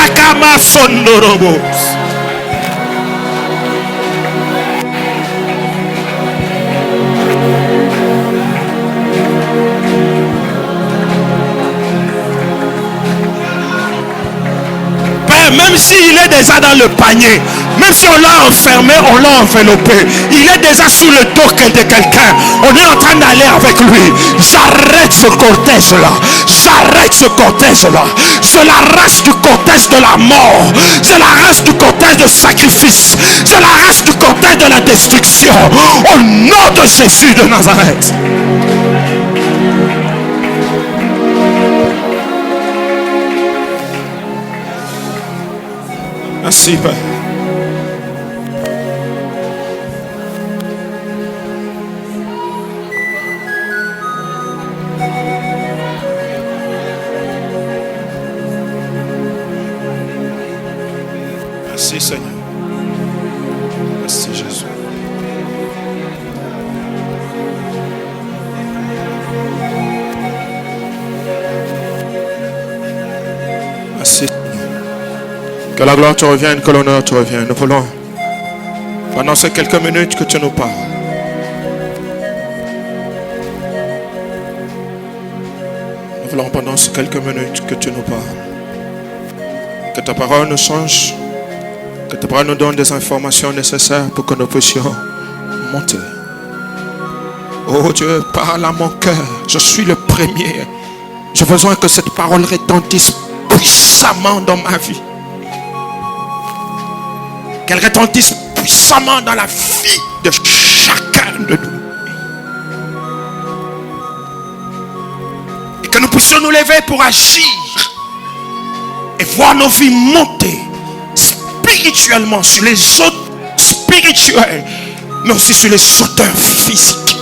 Shakama Sondorobo. Même s'il est déjà dans le panier, même si on l'a enfermé, on l'a enveloppé, il est déjà sous le dos de quelqu'un, on est en train d'aller avec lui. J'arrête ce cortège-là, j'arrête ce cortège-là, je l'arrache du cortège de la mort, je l'arrache du cortège de sacrifice, je l'arrache du cortège de la destruction, au nom de Jésus de Nazareth. Merci, Père. Merci, Seigneur. Merci, Jésus. Merci. Que la gloire te revienne, que l'honneur te revienne. Nous voulons, pendant ces quelques minutes que tu nous parles, nous voulons pendant ces quelques minutes que tu nous parles, que ta parole nous change, que ta parole nous donne des informations nécessaires pour que nous puissions monter. Oh Dieu, parle à mon cœur. Je suis le premier. J'ai besoin que cette parole retentisse puissamment dans ma vie. Qu'elle retentisse puissamment dans la vie de chacun de nous. Et que nous puissions nous lever pour agir et voir nos vies monter spirituellement sur les autres spirituels, mais aussi sur les auteurs physiques.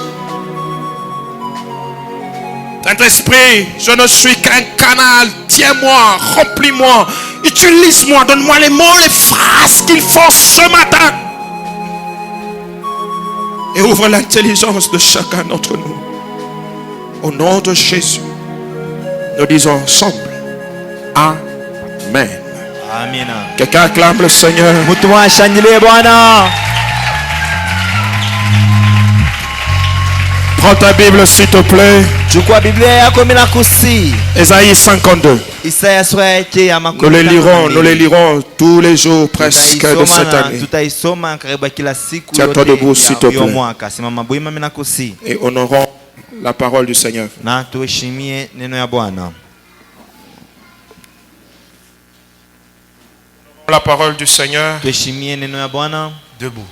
Saint-Esprit, je ne suis qu'un canal. Tiens-moi, remplis-moi, utilise-moi, donne-moi les mots, les phrases qu'il faut ce matin. Et ouvre l'intelligence de chacun d'entre nous. Au nom de Jésus, nous disons ensemble, Amen. Amen. Quelqu'un acclame le Seigneur. Prends ta Bible s'il te plaît. Ésaïe 52. Nous les lirons tous les jours presque de cette année. Tiens-toi debout s'il te plaît. Et honorons la parole du Seigneur. La parole du Seigneur. Debout.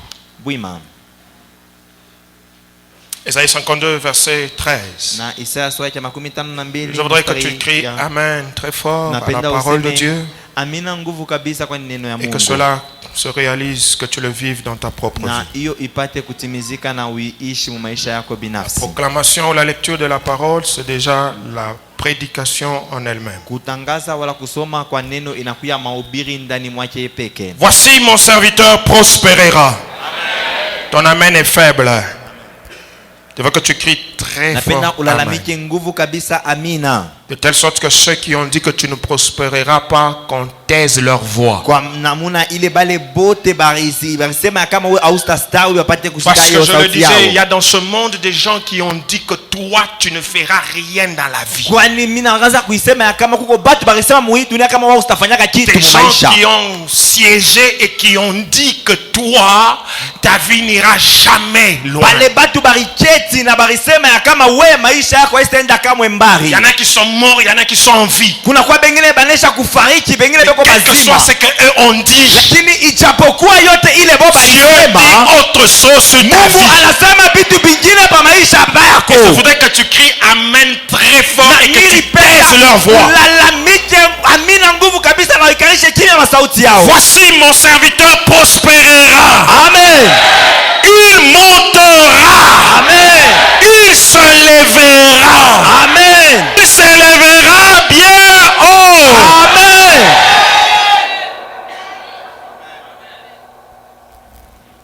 Ésaïe 52, verset 13. Je voudrais que tu cries Amen très fort à la parole de Dieu. Et que cela se réalise, que tu le vives dans ta propre vie. La proclamation ou la lecture de la parole, c'est déjà la prédication en elle-même. Voici mon serviteur prospérera. Amen. Ton amen est faible. Je veux que tu cries très fort Amen. De telle sorte que ceux qui ont dit que tu ne prospéreras pas, qu'on taise leur voix. Parce que je le disais, il y a dans ce monde des gens qui ont dit que toi tu ne feras rien dans la vie. Des gens qui ont siégé et qui ont dit que toi ta vie n'ira jamais loin. Il y en a qui sont morts, il y en a qui sont en vie. Quel que soit ce qu'eux ont dit, Dieu dit autre chose sur ta vie. Et je voudrais que tu cries Amen très fort et que tu pèses leur voix. Voici mon serviteur prospérera. Amen. Il montera. Amen. Il se lèvera. Amen. Il se lèvera bien haut. Amen.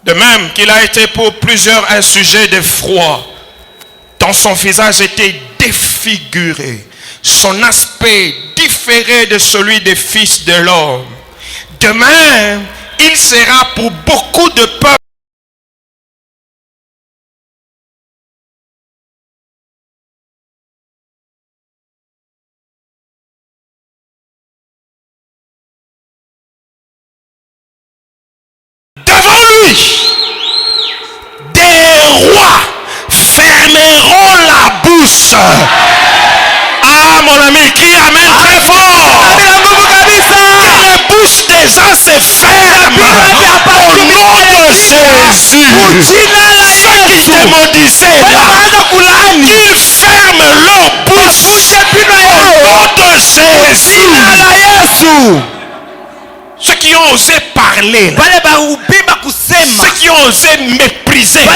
De même qu'il a été pour plusieurs un sujet de froid, dont son visage était défiguré, son aspect différé de celui des fils de l'homme. Demain, il sera pour beaucoup de peuples devant lui. Des rois fermeront la bouche. Ah mon ami, crie amen très fort. Les bouches des gens se ferment au nom de Jésus. Ceux qui te maudisaient là, ils ferment leur bouche au nom de Jésus. Ceux qui ont osé parler, ceux qui ont osé mépriser, ceux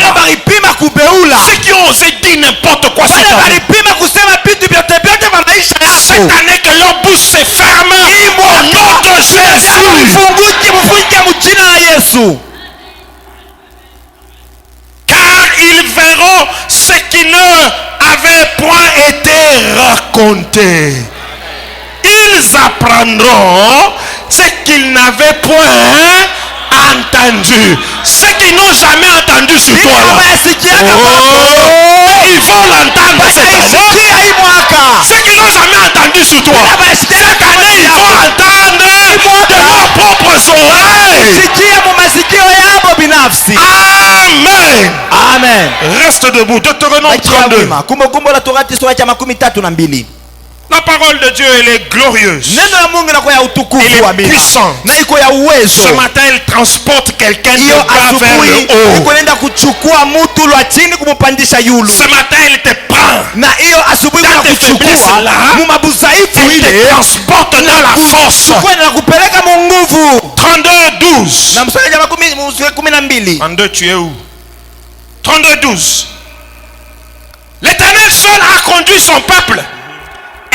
qui ont osé dire n'importe quoi, cette année que leur bouche se ferme au nom de Jésus. Car ils verront ce qui ne avait point été raconté. Ils apprendront ce qu'ils n'avaient point entendu. Ceux qui n'ont jamais entendu sur toi là, ils vont l'entendre cette année. Ceux qui n'ont jamais entendu sur toi, cette année ils vont entendre de leurs propres oreilles. Amen. Amen. Reste debout. Deutéronome 32. La parole de Dieu, elle est glorieuse. Elle est puissante. Ce matin, elle transporte quelqu'un de bas vers le haut. Ce matin, elle te prend dans tes faiblesses là. Elle te transporte dans la force. 32:12. 32, tu es où? 32:12. L'Éternel seul a conduit son peuple.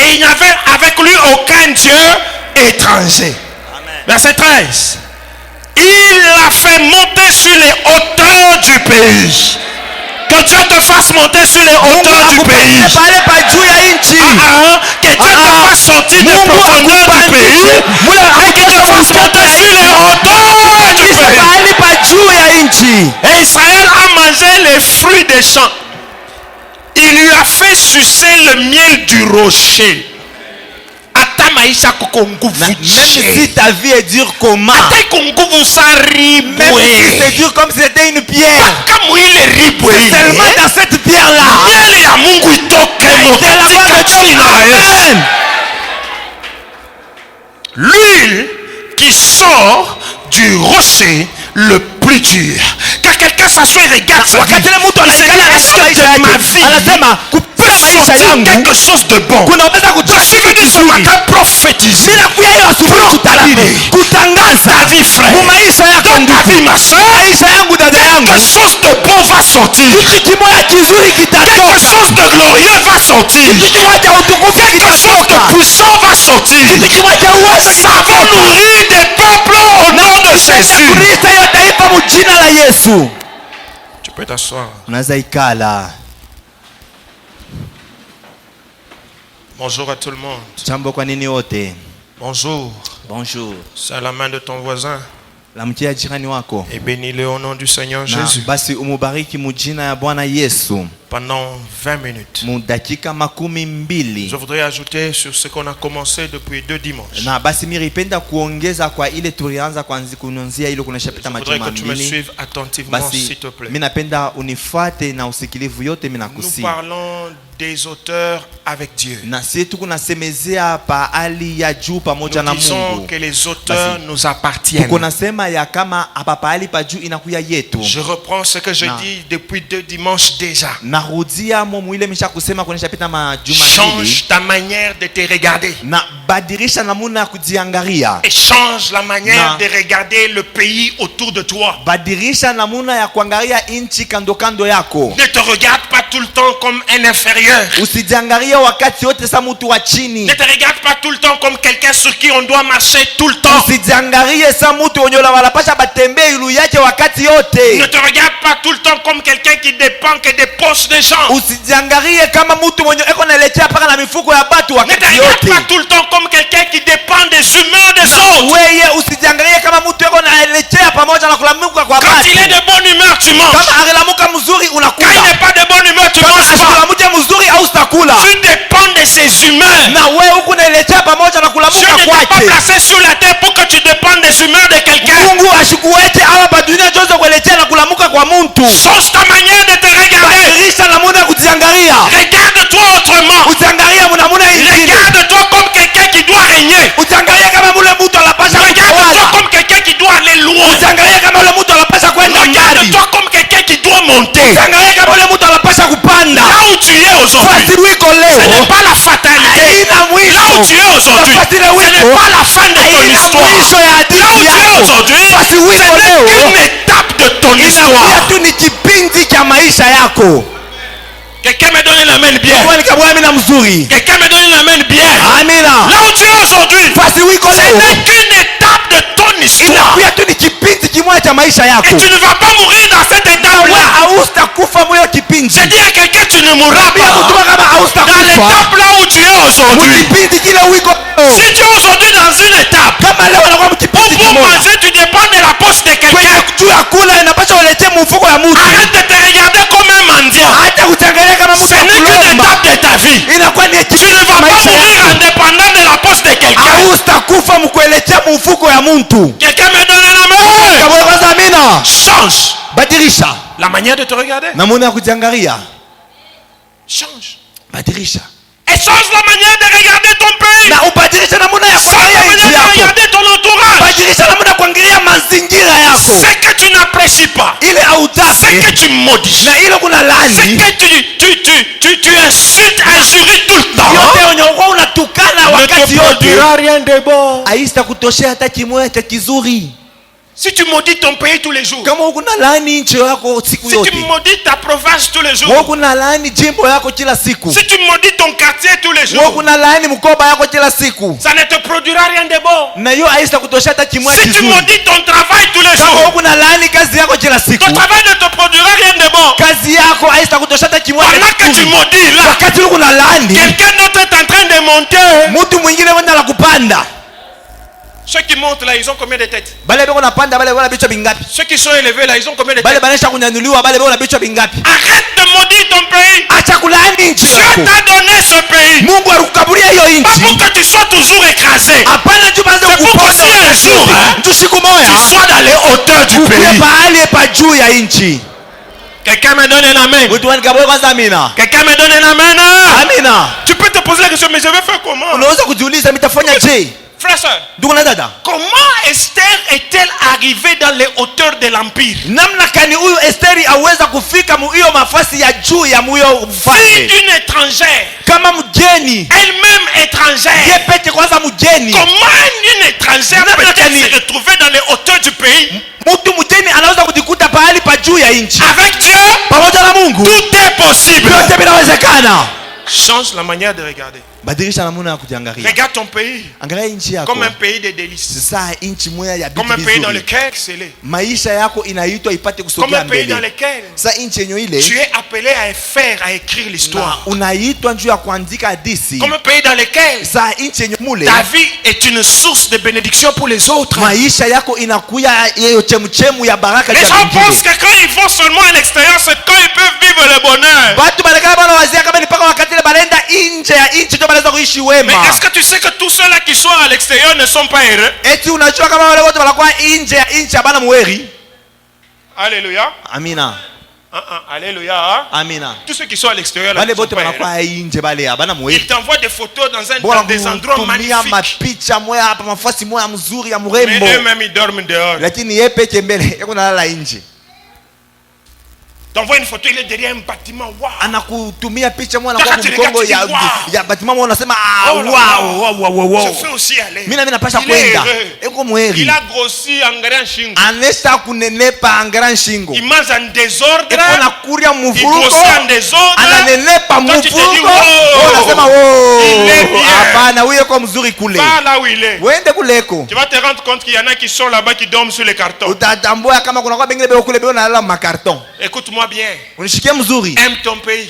Et il n'y avait avec lui aucun Dieu étranger. Amen. Verset 13. Il l'a fait monter sur les hauteurs du pays. Que Dieu te fasse monter sur les hauteurs du pays. Que Dieu te fasse sortir des profondeurs du pays. Et que Dieu te fasse monter sur les hauteurs du pays. Et Israël a mangé les fruits des champs. Il lui a fait sucer le miel du rocher. Même si ta vie est dure comment, même si c'est dur comme si c'était une pierre, seulement dans cette pierre là, l'huile qui sort du rocher le plus dur. Car quelqu'un s'assoit et regarde sa vie. Est-ce que de ma vie peut sortir quelque chose de bon? Je suis venu ce matin prophétiser, proclamer ta vie frère, dans ta vie ma soeur, quelque chose de bon va sortir, quelque chose de glorieux va sortir, quelque chose de puissant va sortir. Ça va nourrir des peuples au nom de Jésus. Tu peux t'asseoir. Bonjour à tout le monde. Bonjour. Bonjour. C'est la main de ton voisin. Et bénis-le au nom du Seigneur Jésus. Pendant 20 minutes. Je voudrais ajouter sur ce qu'on a commencé depuis 2 dimanches. Je voudrais que tu me suives attentivement, s'il te plaît. Nous parlons des auteurs avec Dieu. Nous disons que les auteurs nous appartiennent. Je reprends ce que je dis depuis 2 dimanches déjà. Change ta manière de te regarder. Et change la manière de regarder le pays autour de toi. Ne te regarde pas tout le temps comme un inférieur. Ne te regarde pas tout le temps comme quelqu'un sur qui on doit marcher tout le temps. Ne te regarde pas tout le temps comme quelqu'un qui dépend que des poches des gens. Ne te regarde pas tout le temps comme quelqu'un qui dépend des humeurs des autres. ses humeurs. na wewe huku naelekea pamoja na Dieu kulamuka n'était pas kwake. placé sur la terre pour que tu dépendes des humeurs de quelqu'un. Mungu ashikuwete hapa dunia tuweze kuelekea na kulamuka kwa mtu. Change ta manière de te regarder. Badilisha namuna ya kujiangalia. Regarde-toi autrement. Ujiangalia namuna ingine. Regarde-toi comme quelqu'un qui doit régner. Ujiangalia kama mule mtu anapasha Regarde-toi kutawala. comme quelqu'un qui doit aller loin. Ujiangalia kama mule mtu anapasha kwenda mbali. Regarde-toi comme quelqu'un qui doit monter. Ujiangalia kama mule mtu anapasha kupanda. Là où tu es aujourd'hui, Fasi wiko ce leo. n'est pas la fatalité. Haina mwisho. Là où tu es aujourd'hui, Fasi ce wiko. n'est pas la fin de ton Haina histoire. mwisho ya Là où hadithi tu es yako. aujourd'hui, Fasi ce wiko leo. n'est qu'une étape de ton Inakuwa histoire. tu ni kipindi cha maisha yako. Quelqu'un me donne la main bien. Kwa nikabwa mimi na mzuri. Quelqu'un me donne la main bien. Amina. Là où tu es aujourd'hui, Fasi wiko ce leo. n'est qu'une étape de ton histoire. Inakuwa tu ni kipindi kimoja cha maisha yako. Et tu ne vas pas mourir dans cette Wewe étape-là. haustakufa moyo kipindi. J'ai dit à quelqu'un, tu ne mourras Pia pas. kutuma kama Dans haustakufa. l'étape là où tu es aujourd'hui. Kipindi kile wiko. Si tu es aujourd'hui dans une étape, Kama leo unakuwa mkipindi pour kimoja. manger, tu dépends de la poche de Kwenye quelqu'un. juu ya kula inapaswa uletee mfuko ya mtu. Arrête de te regarder comme un mendiant. Hata kutangalia kama mtu Ce n'est qu'une akulomba. étape de ta vie. Inakuwa ni Tu ne kipindi vas cha pas maisha mourir yako. en dépendant de la poche de quelqu'un. Haustakufa mkuelekea mfuko ya mtu. Quelqu'un me donne la main. Kama kwanza amina. Change Badilisha. la manière de te regarder. Namuna ya kujiangalia. Change. Badilisha. Et change la manière de regarder ton pays. Na ubadilisha namuna ya Change la kuangalia nchi manière de yako. regarder ton entourage. Badilisha namuna ya kuangalia mazingira yako. Ce que tu n'apprécies pas, Ile ce hautaki. que tu maudis, Na ile kuna ce laani. que tu insultes, injuries tout le temps, Yote wenye uko unatukana ne wakati te yote. produira rien de bon. Haista kutoshea hata kimoja cha kizuri. Si tu maudis ton pays tous les jours, Kama uko na laani nchi yako siku si yote. tu maudis ta province tous les Wewe jours, kuna laani jimbo yako kila siku. si tu maudis ton quartier tous les Wewe jours, kuna laani mkoba yako kila siku. ça ne te produira rien de bon. Na hiyo haista kutoshea hata kimoja Si tu kizuri. maudis ton travail tous les Kama wewe jours, kuna laani kazi yako kila siku. ton travail ne te produira rien de bon. Kazi yako haista kutoshea hata kimoja Pendant que tu kizuri. maudis là, Wakati uko na laani, quelqu'un d'autre est en train de monter. mtu mwingine wenda la kupanda. Ceux qui montent là, ils ont combien de têtes? Bale beko napanda bale beko na bichwa bingapi? Ceux qui sont élevés là, ils ont combien de Bale têtes? banesha kunyanyuliwa bale beko na bichwa bingapi? Arrête de maudire ton pays. Acha kulaani nchi Dieu yako. t'a donné ce pays. Mungu alikukabulia hiyo Pas pour nchi. que tu sois toujours écrasé. Hapana juu baanze C'est pour kukuponda qu'aussi un jour, hein, mtu siku tu moja sois dans les hauteurs du ukue pays. pahali pa juu ya nchi. Quelqu'un me donne un amen. Mtu wanikaboe kwanza amina. Quelqu'un me donne un amen. Amina. Tu peux te poser la question, mais je vais faire comment? Unaweza kujiuliza mitafanya je? Frère, soeur, Ndugu na dada. comment Esther est-elle arrivée dans les hauteurs de l'empire? Namna kani huyu Esteri aweza kufika hiyo mafasi ya juu ya huyo Fille mfalme? d'une étrangère, Kama mgeni. elle-même étrangère. Ye pete kwanza mgeni. Comment une étrangère Namna peut-elle gani? se retrouver dans les hauteurs du pays? Mtu mgeni anaweza kujikuta pahali pa juu ya nchi. Avec Dieu, Pamoja na Mungu. tout est possible. Yote vinawezekana. Change la manière de regarder. Badilisha namna ya kujiangalia. Regarde ton pays Angalia nchi yako. comme un pays de délices. Sasa nchi moja ya Comme un vitu pays dans vizuri. lequel exceller. Maisha yako inaitwa ipate Comme kusogea un pays dans mbele. lequel Sasa nchi yenyewe ile tu es appelé à faire, à écrire l'histoire. unaitwa juu ya kuandika hadithi. Comme un pays dans lequel Sasa nchi yenyewe mule ta vie est une source de bénédiction pour les autres. maisha yako inakuya hiyo chemchemu ya baraka Les ya gens wengine. pensent que quand ils vont seulement à l'extérieur, c'est quand ils peuvent vivre le bonheur. Watu balekana bana wazia kama ni paka wakati ile banaenda nje ya nchi ndio banaweza kuishi wema. Mais est-ce que tu sais que tous ceux-là qui sont à l'extérieur ne sont pas heureux? Eti unajua kama wale wote wanakuwa nje ya nchi abana muheri? Alléluia. Amina. Alléluia. Amina. Tous ceux qui sont à l'extérieur, là, Wale ne sont wote pas heureux. wanakuwa nje bale abana Ils muheri. t'envoient des photos dans Bora des endroits kutumia magnifiques. mapicha moya hapa mafasi moya mzuri ya Mais mrembo. eux-mêmes, ils dorment dehors. Lakini yeye peke mbele yako nalala nje. T'envoies une photo, il est derrière un bâtiment. Waouh! Anakutumia picha moja Taka kwa mkongo tu ya regarde, wow. ya batima moja unasema ah Oh là wow. Je fais aussi aller. Mimi na mimi napasha Il est kwenda. heureux. Eko muheri. Il a grossi en grand shingo. Anesha kunenepa angara shingo. Il mange en désordre. Eko na kuria Il muvuruko. grossit en désordre. Ananenepa Toi, tu te dis, muvuruko. wow. Unasema Il est bien. hapana huyo kwa mzuri kule. Va là où il est. Wende kuleko. Tu vas te rendre compte qu'il y en a qui sont là-bas qui dorment sur les cartons. Utatambua kama kuna kwa bengine beo kule beo nalala makarton. Écoute-moi bien. Unishikie mzuri. Aime ton pays.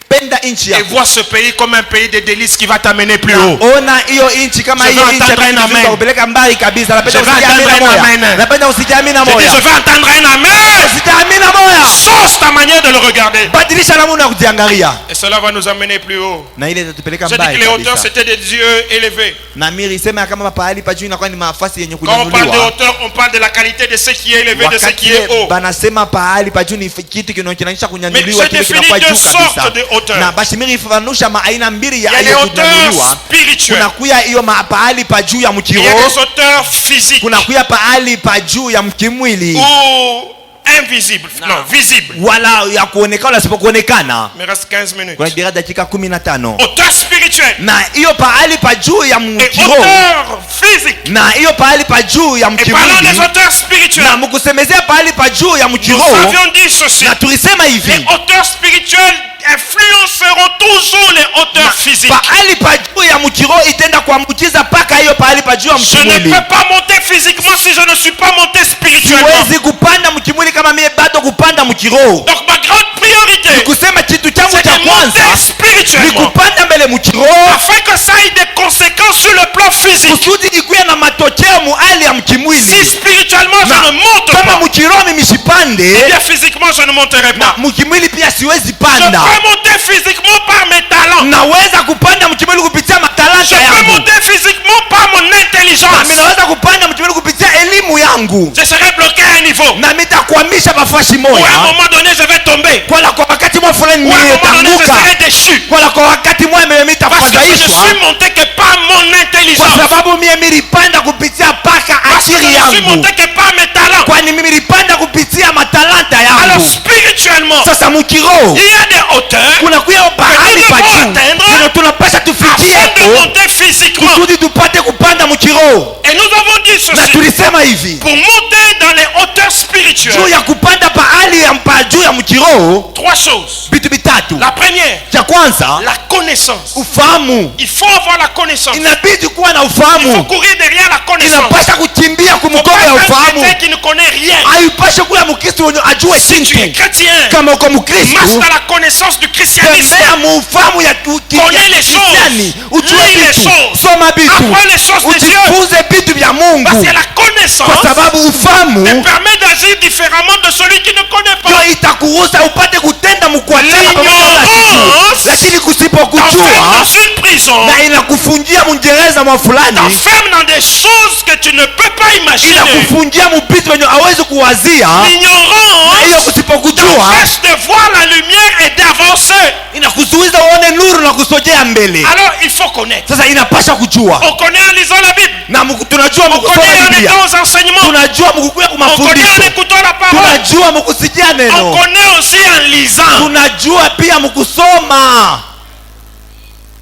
Penda nchi Et yako. vois ce pays comme un pays de délices qui va t'amener plus haut. Ona hiyo nchi kama Je hiyo vais nchi entendre un amen. kupeleka mbali kabisa. Napenda Je vais usikie entendre amina un moja. amen. Napenda usikie amina Je dis, moja. je vais entendre un amen. Usikie amina moja. Change change ta manière de le regarder. Badilisha namna ya kujiangalia. Et cela va nous amener plus haut. Na ile itatupeleka Je dis mbali. que les hauteurs c'était des dieux élevés. Na miri sema kama pahali pa juu inakuwa ni mafasi yenye Quand on parle de kunyanyuliwa. hauteur, on parle de la qualité de ce qui est élevé, de ce qui est haut. Banasema pahali pa juu ni kitu kinachoonyesha kunyanyuliwa, Mais kile je kinakuwa définis juu deux sortes kabisa. de hauteurs. Na basi miri ifafanusha aina mbili Il y a ya les hiyo hauteurs kunyanyuliwa. spirituelles. Kuna kuya hiyo pahali pa juu ya Il y a mkiroho. des hauteurs physiques. Kuna kuya pahali pa juu ya mkimwili. Ou invisible, non, visible. Wala ya kuonekana isipokuonekana. Il me reste 15 minutes. Kuna direct dakika 15. Hauteur spirituelle. Na hiyo pahali pa juu ya Et mkiroho. hauteur physique. Na hiyo pahali pa juu ya Et parlant des mkimwili. hauteurs spirituelles, Na mkusemezea pahali pa juu ya nous mkiroho. avions dit ceci. Na tulisema Les hivi. hauteurs spirituelles influenceront toujours les hauteurs physiques. Pahali pa juu ya mkiroho itenda kuambukiza paka hiyo pahali pa juu ya Je ne mkimwili. peux pas monter physiquement si je ne suis pas monté spirituellement. Siwezi kupanda mkimwili kama mimi bado kupanda mkiroho. Donc ma grande priorité, Kusema kitu changu c'est cha de monter kwanza ni spirituellement kupanda mbele mkiroho afin que ça ait des conséquences sur le plan physique. kusudi ikuwe na matokeo muhali ya Si mkimwili. spirituellement je ne monte Kama pas, mkiroho mimi eh sipande, bien physiquement je ne monterai na pas. mkimwili pia siwezi Je panda. peux monter physiquement par mes talents. Naweza kupanda mkimwili kupitia Je matalanta peux yangu. monter physiquement par mon Na intelligence. mimi naweza kupanda mkimwili kupitia elimu yangu. Je serai bloqué à un niveau. Na mitakwamisha mafashi Ou à un moja. moment donné je vais tomber. Kwa wakati mwa fulani Ou à un moment donné je nimetanguka. serai déchu. Kwa wakati mwa mimi Parce que je ne nitafadhaishwa. suis monté que par mon Kwa intelligence. sababu mimi nilipanda kupitia paka Parce que je akili ne suis yangu. monté que par mes talents. Kwani mimi nilipanda kupitia matalanta Alors yangu. spirituellement, Sasa mkiroho il y a des hauteurs kuna kuya pahali pa juu ndio tunapasha tufikie afin de hapo monter physiquement. kusudi tupate kupanda mkiroho. Et nous avons dit Na ceci. tulisema hivi, Pour monter dans les hauteurs juu spirituelles, ya kupanda pahali ya juu ya mkiroho, trois choses. vitu vitatu. La première, Cha kwanza, la connaissance. ufahamu. Il faut avoir la connaissance. Inabidi kuwa na Il faut ufahamu. courir derrière la connaissance. Inapasha kukimbia Faut kumgongo pas ya être un ufahamu. chrétien qui ne connaît rien. Haipashe kuwa mkristo mwenye ajue Si tu es kitu. chrétien, Kama uko marche mkristo, dans la connaissance du christianisme. tembea muufahamu ya Connais les Kristiani, choses. ujue Lis les vitu, choses. soma vitu, Apprends les choses de Dieu. ujifunze vitu vya Mungu, Parce que la kwa connaissance sababu te ufahamu permet d'agir différemment de celui qui ne connaît pas. ndio itakuruhusa upate kutenda mkuachana pamoja na L'ignorance sisi. Lakini t'enferme kusipokujua dans une prison, na inakufungia mgereza mwa fulani, t'enferme dans des choses que tu ne peux pas imaginer. inakufungia mubitu wenye hawezi kuwazia, na hiyo L'ignorance kusipokujua t'empêche de voir la lumière et d'avancer. inakuzuiza uone nuru na kusogea mbele. Alors il faut connaître. Sasa inapasha kujua, On connaît en lisant la Bible. na tunajua On mkusoma connaît en Biblia, étant aux enseignements. tunajua mkukuya kwa On connaît en mafundisho, écoutant la parole. tunajua mkusikia On neno, connaît aussi en lisant. tunajua pia mkusoma.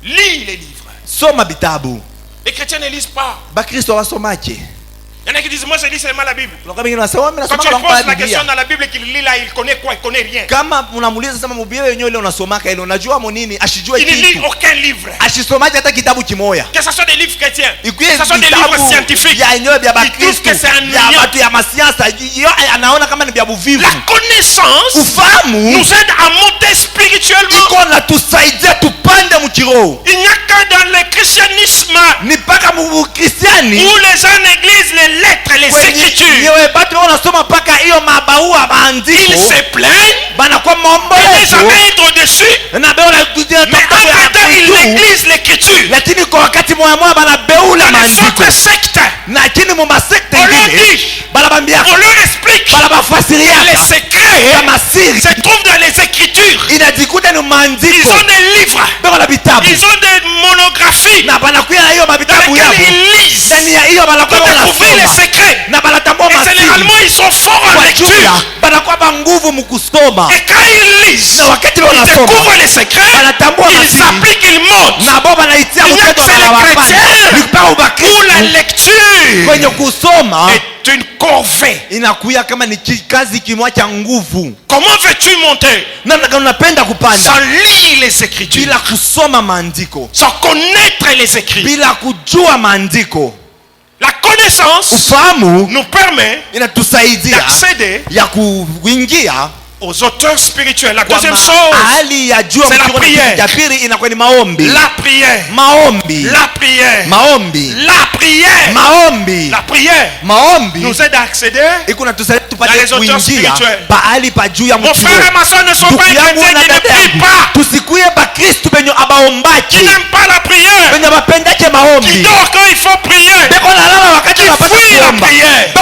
Lis les livres. Soma vitabu. Les chrétiens ne lisent pas. Bakristo wasomaje? Il y en a qui disent, moi je lis seulement la Bible. Kuna kama wengine wanasema mimi Quand nasoma tu kwa poses la Biblia. question dans la Bible qu'il lit là, il connaît quoi? Il connaît rien. Kama unamuuliza sema Biblia yenyewe ile unasomaka ile unajua mo nini? Ashijue Il ne lit kitu. aucun livre. Ashisomaje hata kitabu kimoya. Que ce soit des livres chrétiens, Ikuye que ce soit des livres vitabu scientifiques. ya yenyewe vya Il trouve Bakristo, que c'est ya ennuyant. watu ya masiasa, hiyo anaona kama ni vya buvivu. La connaissance Ufahamu nous aide à monter spirituellement. iko na tusaidia tupande mkiroho. Il n'y a que dans le christianisme Ni paka mkristiani où les gens négligent les lettres, les écritures. yewe batu wanasoma paka hiyo mabaua Ils maandiko se plaignent, banakuwa ils ne maombolezo jamais être au-dessus. na beula kutia Mais entre-temps, ils négligent l'écriture. lakini kwa wakati moya moya banabeula Dans les maandiko, autres sectes, lakini mu masekta on leur ingine dit, banabambia on leur explique que les banabafasiriaka secrets kama siri se trouvent dans les écritures. inajikuta ni Ils maandiko ont des livres, beko na vitabu ils ont des monographies na banakuya na hiyo dans mavitabu lesquelles yabo ils lisent ndani ya hiyo pour banakuwa découvrir les wanasoma secrets. na banatambua Et masiri généralement, ils sont forts en kwa lecture. jumla banakuwa banguvu mukusoma Et quand ils lisent, na wakati ils wanasoma découvrent les secrets, banatambua ils masiri appliquent, ils montent. na bo banaitia Il y a mtoto que les banawapanda chrétiens nikupaka Où ubakristu la lecture kwenye kusoma est une corvée. inakuya kama ni kazi kimwa cha nguvu. Comment veux-tu monter Namna gani unapenda kupanda sans lire les écritures, bila kusoma maandiko, sans connaître les écrits? bila kujua maandiko? La connaissance Ufahamu nous permet inatusaidia d'accéder ya kuingia aux auteurs spirituels. La deuxième chose, c'est la prière. La prière. La prière. La prière. La prière nous aide à accéder dans les auteurs spirituels. Mon frère et ma soeur ne sont pas chrétiens qui ne prient pas, qui n'aiment pas la prière, qui dorment quand il faut prier, qui fuient la prière.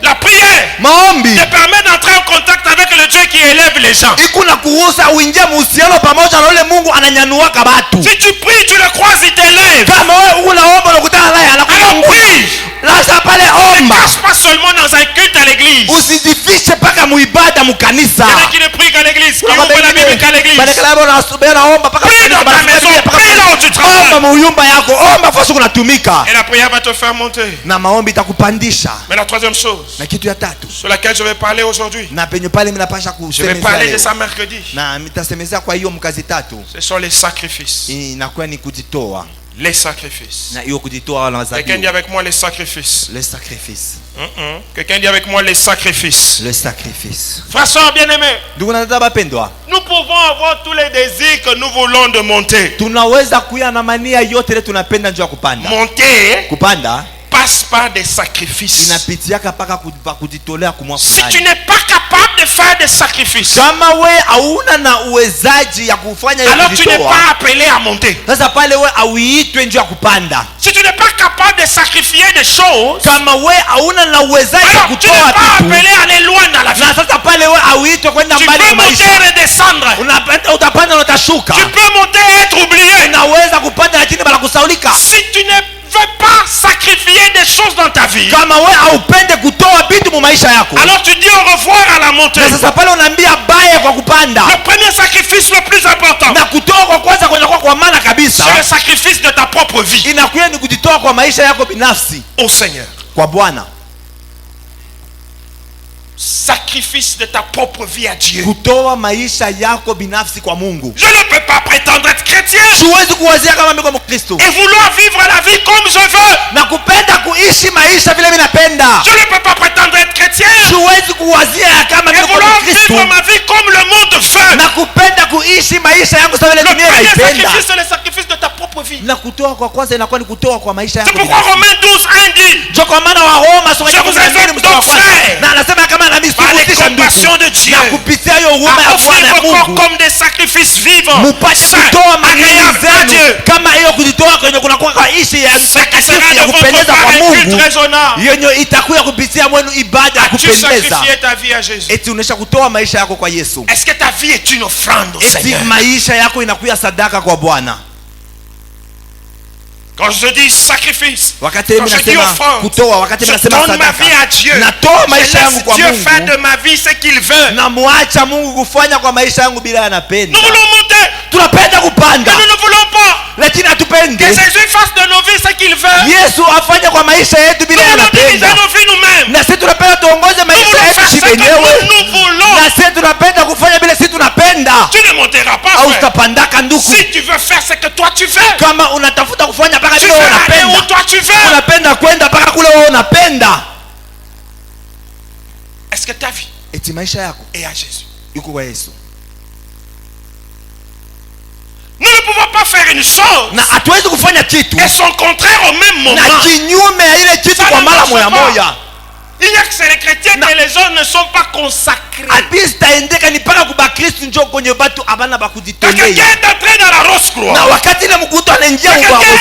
La prière te permet d'entrer en contact avec le Dieu qui élève les gens. Si tu pries, tu le croises, il t'élève. Alors prie. Ne cache pas seulement dans un culte à l'église. Il y en a qui ne prient qu'à l'église, qui ouvrent la Bible qu'à l'église. Prie dans ta maison, prie là où tu travailles. Et la prière va te faire monter. Mais la troisième chose sur laquelle je vais parler aujourd'hui, je vais parler de ça mercredi. Ce sont les sacrifices. Les sacrifices. Quelqu'un dit avec moi les sacrifices. Les sacrifices. Quelqu'un dit avec moi les sacrifices. Les sacrifices. Frères, sœurs bien-aimés, nous pouvons avoir tous les désirs que nous voulons de monter. Monter passe par des sacrifices. Si tu n'es pas capable de faire des sacrifices, alors tu n'es pas appelé à monter. Si tu n'es pas capable de sacrifier des choses, alors tu n'es pas appelé à aller loin dans la vie. Tu peux monter et redescendre. Tu peux monter et être oublié. Si tu ne veux pas sacrifier des choses dans ta vie, alors tu dis au revoir à la montée. Le premier sacrifice le plus important, c'est le sacrifice de ta propre vie au Seigneur. Sacrifice de ta propre vie à Dieu. Je ne peux pas prétendre être chrétien et vouloir vivre la vie comme je veux. Je ne peux pas prétendre être chrétien et vouloir vivre ma vie comme le monde veut. Le premier sacrifice, c'est le sacrifice de ta propre vie. C'est pourquoi Romains 12:1 dit, je vous exhorte donc frères, par les compassions de Dieu, à offrir vos corps comme des sacrifices vivants, saints, agréables à Dieu. Ce qui sera de votre part un culte raisonnable. As-tu sacrifié ta vie à Jésus? Est-ce que ta vie est une offrande au Seigneur? Quand je dis sacrifice, quand je dis offrande, je donne ma vie à Dieu. Je laisse Dieu faire de ma vie ce qu'il veut. Nous voulons monter, mais nous ne voulons pas que Jésus fasse de nos vies ce qu'il veut. Nous voulons diriger nos vies nous-mêmes. Nous voulons faire ce que nous voulons. Tu ne monteras pas, frère. Si tu veux faire ce que toi tu veux, tu veux aller où toi tu veux. Est-ce que ta vie est à Jésus? Nous ne pouvons pas faire une chose et son contraire au même moment. Il y a que c'est les chrétiens que les gens ne sont pas consacrés. Quelqu'un est entré dans la Rose-Croix. Quelqu'un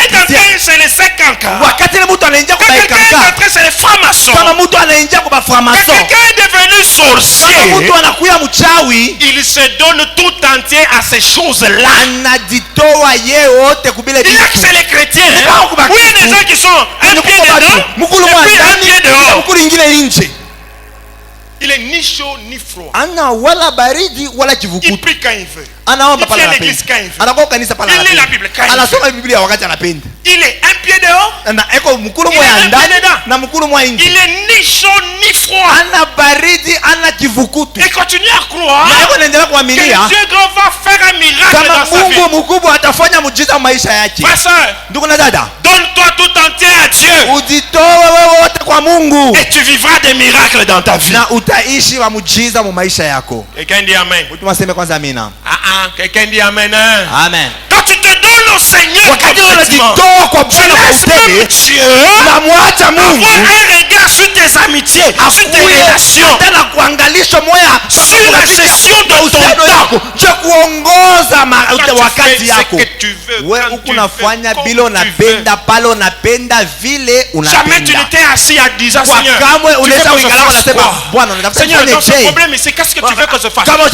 est entré chez les Sekanka. Quelqu'un est entré chez les francs-maçons. Quelqu'un est devenu sorcier. Il se donne tout entier à ces choses-là. Il y a que c'est les chrétiens. Oui, il y a des gens qui sont un pied dedans et puis un pied dehors. Il est ni chaud ni froid. Il prie quand il veut. Il vient à l'église quand il veut. Il lit la Bible quand il veut. Il est un pied dehors. Il est un pied dedans. Il est ni chaud ni froid. Et continue à croire que Dieu grand va faire un miracle dans sa vie. Frère, sœur, donne-toi tout entier à Dieu. kwa Mungu. Et tu vivras des miracles dans ta vie. Na utaishi wa muujiza mu maisha yako. Quelqu'un dit amen. Mtu aseme kwanza amina. Quelqu'un dit amen. Amen. Quand tu te donnes au Seigneur wakati complètement, unajitoa kwa Bwana kwa utele, na mwacha Mungu avoir un regard sur tes amitiés, sur tes relations, tena kuangalisha moya sur la gestion de ton temps, cha kuongoza wakati yako. Wewe uko unafanya bila unapenda pale unapenda vile unapenda. Jamais tu n'étais assis à 10 ans, Seigneur. Kamwe unaweza kuikala unasema Bwana unataka Seigneur, nifanye le problème c'est qu'est-ce que tu veux que je fasse? Jamais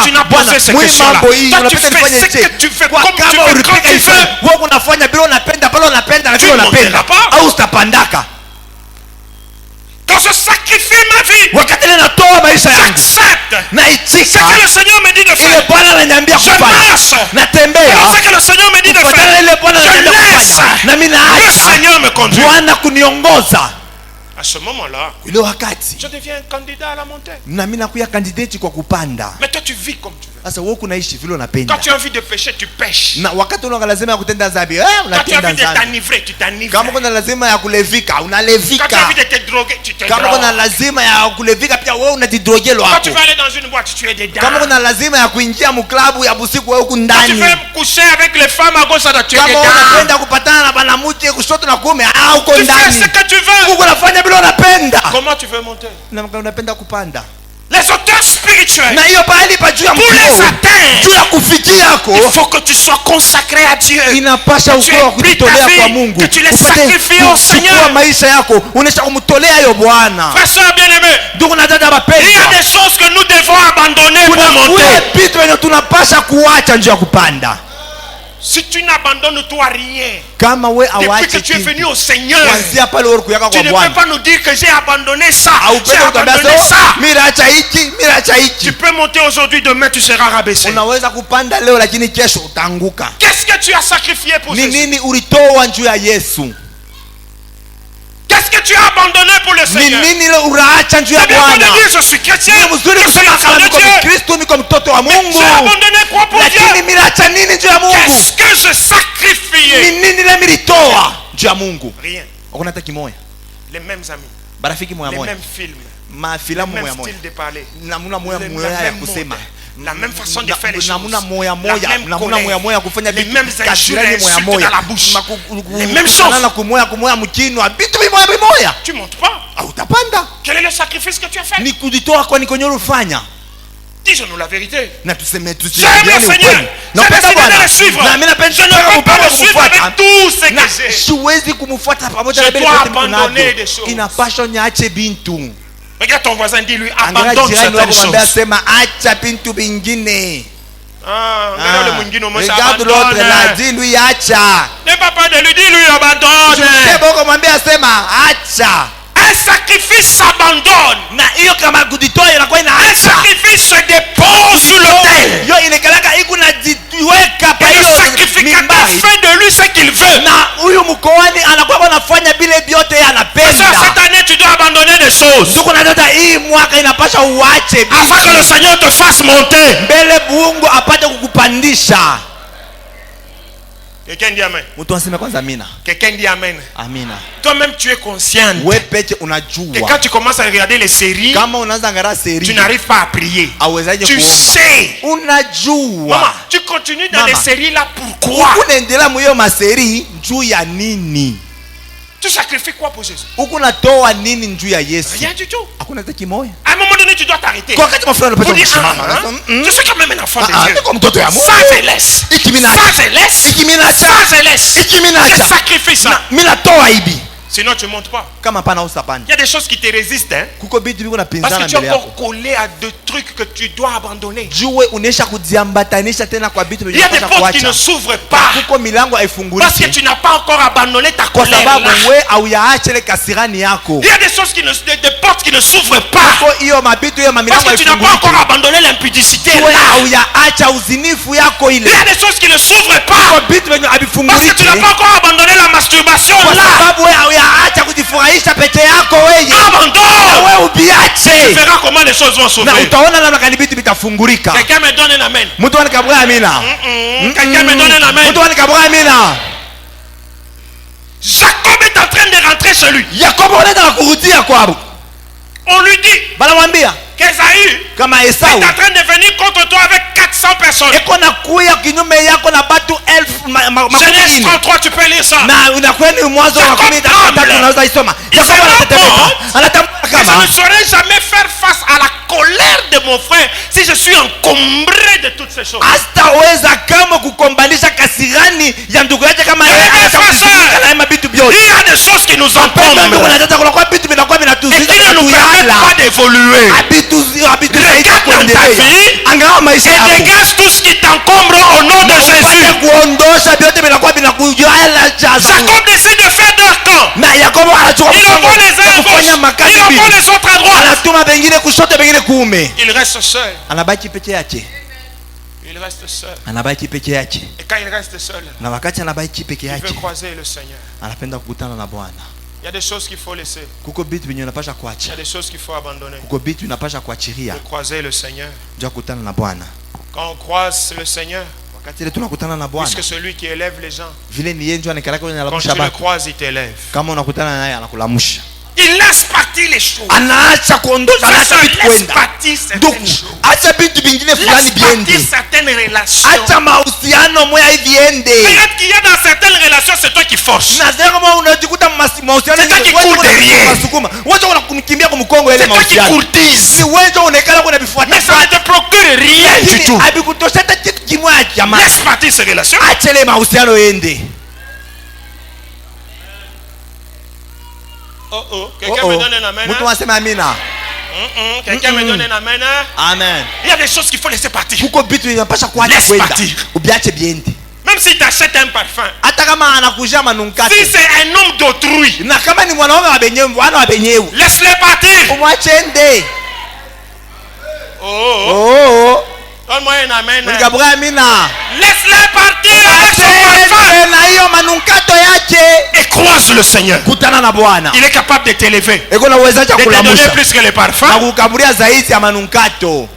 tu n'as posé cette question-là. Toi tu fais ce que tu fais comme tu veux quand tu veux. Wewe unafanya bila unapenda pale unapenda na bila unapenda au utapandaka. Quand je sacrifie ma vie, wakati ninatoa maisha yangu, j'accepte. naitika Ce que le Seigneur me dit de faire. ile Bwana ananiambia kufanya. Natembea. Ce que le Seigneur me dit de faire. Ile Bwana ananiambia kufanya. Na mimi naacha. Le Seigneur me conduit. Bwana kuniongoza. À ce moment-là, ile wakati je deviens un candidat à la montée. Na mimi nakuya candidate kwa kupanda. Mais toi tu vis comme tu veux. Sasa wewe kunaishi vile unapenda. Quand tu as envie de pécher, tu pêches. Na wakati una lazima ya kutenda dhambi, unatenda dhambi. Quand tu as envie de t'enivrer, tu t'enivres. Kama kuna lazima ya kulevika, unalevika. Quand tu as envie de te droguer, tu te drogues. Kama kuna lazima ya kulevika pia wewe unajidroger lwako. Quand tu vas aller dans une boîte, tu es dedans. Kama kuna lazima ya kuingia mu club ya busiku wewe uko ndani. Quand tu veux coucher avec les femmes à gauche à droite, tu es dedans. Kama unapenda kupatana na banamuke kushoto na kuume, uko ndani. Tu fais ce que tu veux. Uko unafanya bila unapenda. Comment tu veux monter? Na unapenda kupanda. Les auteurs spirituels, na hiyo pahali pa juu ya pour les atteindre, juu ya kufikia yako, il faut que tu sois consacré à Dieu. Inapasha ukoa kujitolea kwa Mungu. Que tu les sacrifies au Seigneur. Maisha yako unesha kumtolea hiyo Bwana. Frère bien-aimé, ndugu na dada wapendwa, il y a des choses que nous devons abandonner pour monter. Kuna vitu vyenye tunapasha kuacha njia ya kupanda. Si tu n'abandonnes toi rien, kama we depuis que tu es venu au Seigneur, tu ne peux pas nous dire que j'ai abandonné ça, j'ai abandonné ça. Tu peux monter aujourd'hui, demain tu seras rabaissé. Qu'est-ce que tu as sacrifié pour Jésus? Qu'est-ce que tu as abandonné pour le Seigneur? C'est bien de dire je suis chrétien, je suis enfant de Dieu. Mais tu as abandonné quoi pour Dieu? Qu'est-ce que je sacrifiais? Rien. Les mêmes amis, les mêmes films, le même style de parler, la même façon de faire les choses, la même colère, les mêmes injures et insultes dans la bouche, les mêmes choses. Tu montes pas. Quel est le sacrifice que tu as fait? Disons-nous la vérité. J'aime le Seigneur. J'ai décidé de le suivre. Je ne peux pas le suivre avec tout ce que j'ai. Je dois abandonner des choses. Regarde ton voisin, dis-lui, abandonne certaines choses. Regarde l'autre là, dis-lui acha. Ne pas pas de lui, dis-lui abandonne. Un sacrifice s'abandonne. Un sacrifice se dépose sur l'autel. Et le sacrificateur fait de lui ce qu'il veut. Cette année tu dois abandonner des choses afin que le Seigneur te fasse monter. Quelqu'un dit amen. Quelqu'un dit amen. Toi-même tu es conscient que quand tu commences à regarder les séries, tu n'arrives pas à prier. Tu sais. Maman, tu continues dans les séries là, pourquoi? Tu sacrifies quoi pour Jésus? Rien du tout. À un moment donné, tu dois t'arrêter. Pour dire, je suis quand même un enfant de Dieu. Ça, je laisse. Ça, je laisse. Ça, je laisse. Je sacrifie ça. Sinon, tu ne montes pas. Il y a des choses qui te résistent. Parce que tu es encore collé à des trucs que tu dois abandonner. Il y a des portes qui ne s'ouvrent pas. Parce que tu n'as pas encore abandonné ta colère. Il y a des choses des portes qui ne s'ouvrent pas. Parce que tu n'as pas encore abandonné l'impudicité. Il y a des choses qui ne s'ouvrent pas. Parce que tu n'as pas encore abandonné la masturbation là. Abandonne. Tu verras comment les choses vont s'ouvrir. Quelqu'un me donne un amen. Quelqu'un me donne un amen. Jacob est en train de rentrer chez lui. Yakobo anaenda kurudia kwao. On lui dit Banamwambia qu'Esaü kama est Esau en train de venir contre toi avec 400 personnes. eko nakuya kinyume yako na batu 1000 Genèse 33, tu peux lire ça. na unakwenda mwanzo wa 13 unaweza isoma. Yakobo anatetemeka. Anatambua Je ne kama saurais jamais faire face à la colère de mon frère si je suis encombré de toutes ces choses. hastaweza kama kukombanisha kasirani ya ndugu yake kama yeye anataka na mabitu Il vyote. y a des choses qui nous Ndugu encombrent anataka kuna kwa vitu vinakuwa et vinatuzisha qui ne nous permettent pas d'évoluer. habitu Regarde dans ta vie angawa maisha et yako dégage tout ce qui t'encombre au nom de Jésus. kuondosha vyote vinakuwa vinakujala jaza. Jacob décide de faire leur camp. Na Yakobo anachukua Il envoie les uns à kufanya gauche, makazi il envoie mbili. les autres à droite. Anatuma wengine kushoto wengine kuume. Il reste seul. Anabaki peke yake. Il reste seul. Anabaki peke yake. Et quand il reste seul, Na wakati anabaki peke il veut yake croiser le Seigneur. anapenda kukutana na Bwana. Il y a des choses qu'il faut laisser. Kuko vitu vinyo unapasha Il y kuacha. a des choses qu'il faut abandonner. Kuko vitu unapasha kuachilia Pour croiser le Seigneur. ndio kukutana na Bwana. Quand on croise le Seigneur, Wakati ile tunakutana na Bwana, puisque celui qui élève les gens, vile ni yeye ndio anakalaka kwenye quand tu alamusha le baki. croises, il t'élève. Kama unakutana naye anakulamusha. Il laisse partir les choses. Anaacha kuondosha, Ça anaacha vitu laisse kwenda. partir certaines Ndugu, choses. acha vitu vingine fulani Laisse partir viende. certaines relations. Acha mahusiano moya viende. Peut-être qu'il y a dans certaines relations, c'est toi qui forces. Na sasa kama unajikuta mahusiano C'est toi qui cours derrière. unasukuma. Wewe unakumkimbia kumkongo ile C'est toi qui mahusiano. courtises. Ni wewe unaonekana kuna vifuata. Mais ça ne te procure rien du tout. Abikutosha hata kitu kimoja jamaa. Laisse partir ces relations. Acha ile mahusiano ende. Oh oh, quelqu'un me donne un amen. Mtu anasema amina. Quelqu'un me donne un amen. Amen. Il y a des choses qu'il faut laisser partir. Kuko vitu vinapasha kuacha Laisse kwenda. partir. Ubiache biende. Même si tu achètes un parfum, Hata kama anakuja manunkati. si c'est un homme d'autrui, Na kama ni mwanaume wa benyewe, mwana wa benyewe. laisse-le partir. Umwache ende. Oh, Oh. donne-moi un amen. Nikabura amina. Laisse-le partir avec son parfum Na hiyo manunkato yake. et croise le Seigneur. Kutana na Bwana. Il est capable de t'élever, Eko na uwezaji de te donner kulamusha. plus que les Na parfums. kukaburia zaidi ya manunkato.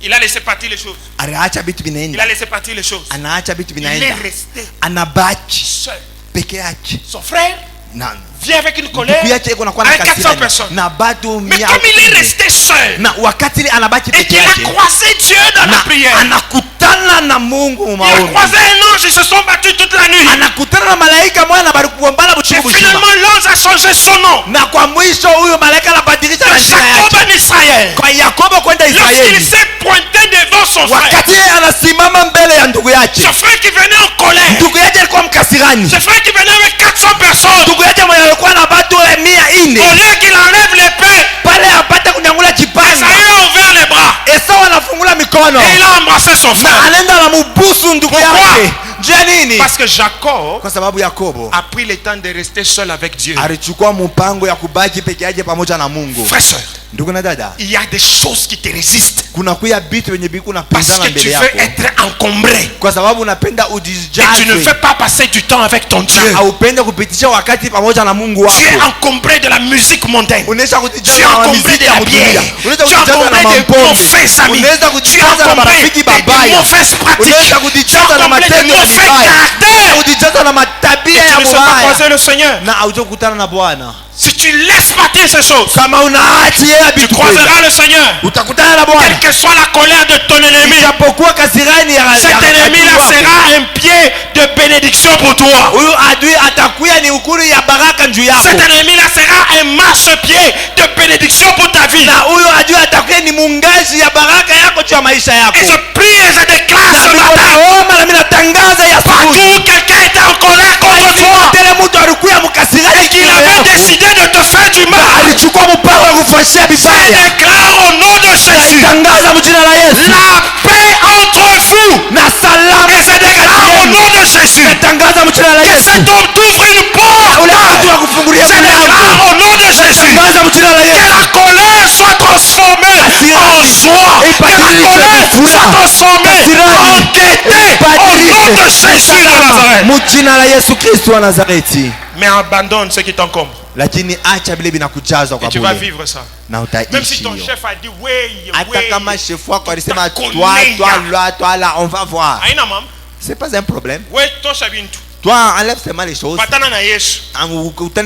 Il a laissé partir les choses. Anaacha vitu Il vinaenda. a laissé partir les choses. Anaacha vitu Il est vinaenda. resté Anabaki seul. peke yake. Son frère Na vient avec une colère, ndugu yake iko nakuwa na avec 400 kasirani. personnes. Na bado Mais mia. comme il est resté seul Na wakati ile anabaki et peke qu'il a yake. croisé Dieu dans la prière, Anakutana na Mungu il a maombi. croisé un ange, ils se sont battus toute la nuit. Anakutana na malaika mwana bali kuombana Et buchifu finalement, bushima. l'ange a changé son nom. Na kwa mwisho huyo malaika anabadilisha na jina Jacob yake. en Israël. Kwa Yakobo kwenda Lorsqu'il Israeli. s'est pointé devant son frère, Wakati anasimama mbele ya ndugu yake. ce frère qui venait en colère, Ndugu yake alikuwa mkasirani. ce frère qui venait avec 400 personnes, Ndugu yake mwenye alikuwa na batu 100. au lieu qu'il enlève l'épée, Pale apate kunyangula Esaü jipanga. a ouvert les bras Esau anafungula mikono. et il a embrassé son Na frère. anaenda na mubusu ndugu yake. Jua nini? Parce que Jacob Kwa sababu Yakobo a pris le temps de rester seul avec Dieu. alichukua mpango ya kubaki peke yake pamoja na Mungu. Frère, soeur, Ndugu na dada, il y a des choses qui te résistent kuna kuya vitu venye biku na parce pinzana que tu mbele veux yako. être encombré Kwa sababu unapenda et tu ne ujijaze. veux pas passer du temps avec ton Dieu. Na haupende kupitisha wakati pamoja na Mungu Tu es wako. encombré de la musique mondaine. Unaweza Tu es kujijaza na encombré muziki de ya la kudunia. bière. Unaweza Tu es kujijaza na encombré de mapombe. mauvais amis. Unaweza Tu es kujijaza na encombré marafiki de babaya. mauvaises pratiques. Unaweza Tu es kujijaza na encombré de matendo ya mauvais vibaya. caractères. Kujijaza na matabia Et ya tu ne sais pas mubaya. croiser le Seigneur. Na haujakutana na Bwana. Si tu laisses partir ces choses, Kama unaachi yeye tu vitu croiseras le Seigneur. utakutana na Bwana. Quelle que soit la colère de ton ennemi, Ijapokuwa kasirani ya cet ennemi-là sera un pied de bénédiction pour toi. huyu adui atakuya ni ukuru ya baraka juu yako. Cet ennemi-là sera un marchepied de bénédiction pour ta vie. Na huyo adui atakuya ni mungazi ya baraka yako juu ya maisha yako. Et je prie et je déclare ce matin, Naomba na mimi natangaza ya partout asubuhi. où quelqu'un était en colère contre toi Tele mtu alikuya mkasirani et qu'il avait décidé de te faire du mal, alichukua mpango wa kufanyia je vibaya. déclare au nom de Jésus Tangaza mjina la Yesu. la paix entre vous. Na salama Et je déclare au nom de Jésus tangaza mjina la que Yesu. cet homme t'ouvre une porte. Ule mtu wa kufungulia Je déclare mlango. au nom de Jésus Tangaza mjina la que Yesu. la colère soit transformée en joie. Que la colère soit transformée en gaieté au nom de Jésus de Nazareth. Mjina la Yesu Kristo wa Nazareti. Mais abandonne ce qui t'encombre Lakini acha vile vinakujazwa et kwa tu vas bure vivre ça. na Même si utaishi ton hiyo. chef a dit oui, Hata kama oui. chef wako alisema Utakonea. toi là on va voir. Aina mam. C'est pas un problème. Oui, tosha bintu. Toi, enlève seulement les choses. Patana na Yesu.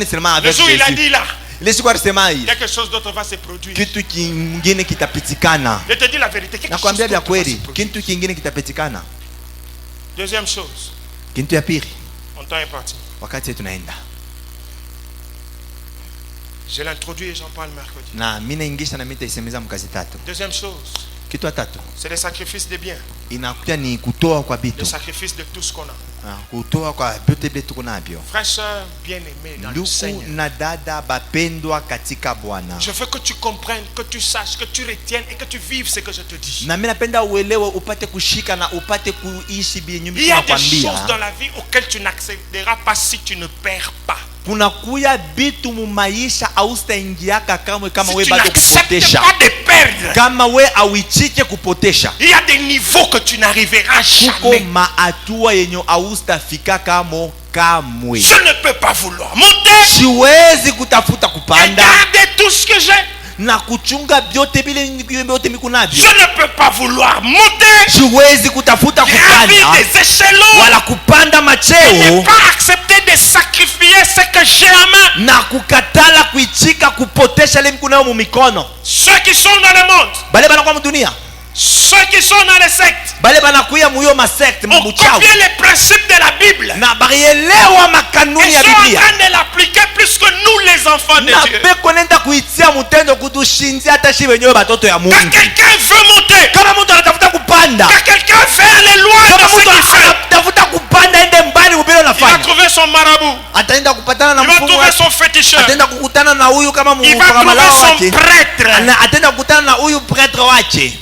Seulement Le avec jour il a Jésus. dit là, Quelque chose d'autre va se produire. kitu kingine kitapitikana. Je te dis la vérité. Quelque chose Nakwambia vya d'autre va se kweli, produire. kitu kingine kitapitikana. Deuxième chose. Kitu ya pili, Mon temps est parti. wakati tunaenda. Je l'introduis et j'en parle mercredi. Na mimi naingisha na mimi nitaisemeza mkazi tatu. Deuxième chose. Kitu ya tatu, C'est le sacrifice des biens. inakuja ni kutoa kwa Le vitu. sacrifice de tout ce qu'on a. Kutoa kwa vyote vyetu kunavyo. Frères, sœurs, bien-aimés dans le Ndugu Seigneur. na dada bapendwa katika Bwana. Je veux que tu comprennes, que tu saches, que tu retiennes et que tu vives ce que je te dis. Na mimi napenda uelewe, upate kushika na upate kuishi bila nyumba. Il y a des choses dans la vie auxquelles tu n'accéderas pas si tu ne perds pas. Kuna kuya bitu mu maisha austaingiaka kamwe kama Si we tu bado n'acceptes kupotesha. pas de perdre, Kama we auichike kupotesha. il y a des niveaux que tu n'arriveras Kuko jamais. maatua yenye austafika kamo kamwe. Je ne peux pas vouloir monter Siwezi kutafuta et kupanda garder tout ce que j'ai. na kuchunga vyote vile vyote mikunavyo. Je ne peux pas vouloir monter, Siwezi kutafuta gravir kupanda des échelons wala kupanda et ne macheo pas accepter de sacrifier ce que j'ai en main. na kukatala kuichika kupotesha ile mikunayo mu mikono. Ceux qui sont dans le monde, Bale banakuwa mudunia, ceux qui sont dans les sectes, bale banakuya muyo masekte ont mabuchawi copié les principes de la Bible. na barielewa makanuni Ils ya sont en Biblia train de l'appliquer plus que nous les enfants de na Dieu. peko nenda kuitia mutendo kutushinzia hata shi wenyewe batoto ya Mungu. Quand quelqu'un veut monter, Kama mtu anatafuta kupanda, quand quelqu'un veut aller loin kama dans ce mtu qu'il fait, anatafuta kupanda ende mbali kubilo il va nafanya, trouver son marabout, ataenda kupatana na il va mfumo trouver wake, son féticheur, ataenda kukutana na huyu kama il va trouver mfamamalao son wake, prêtre. na ataenda kukutana na huyu pretre wake.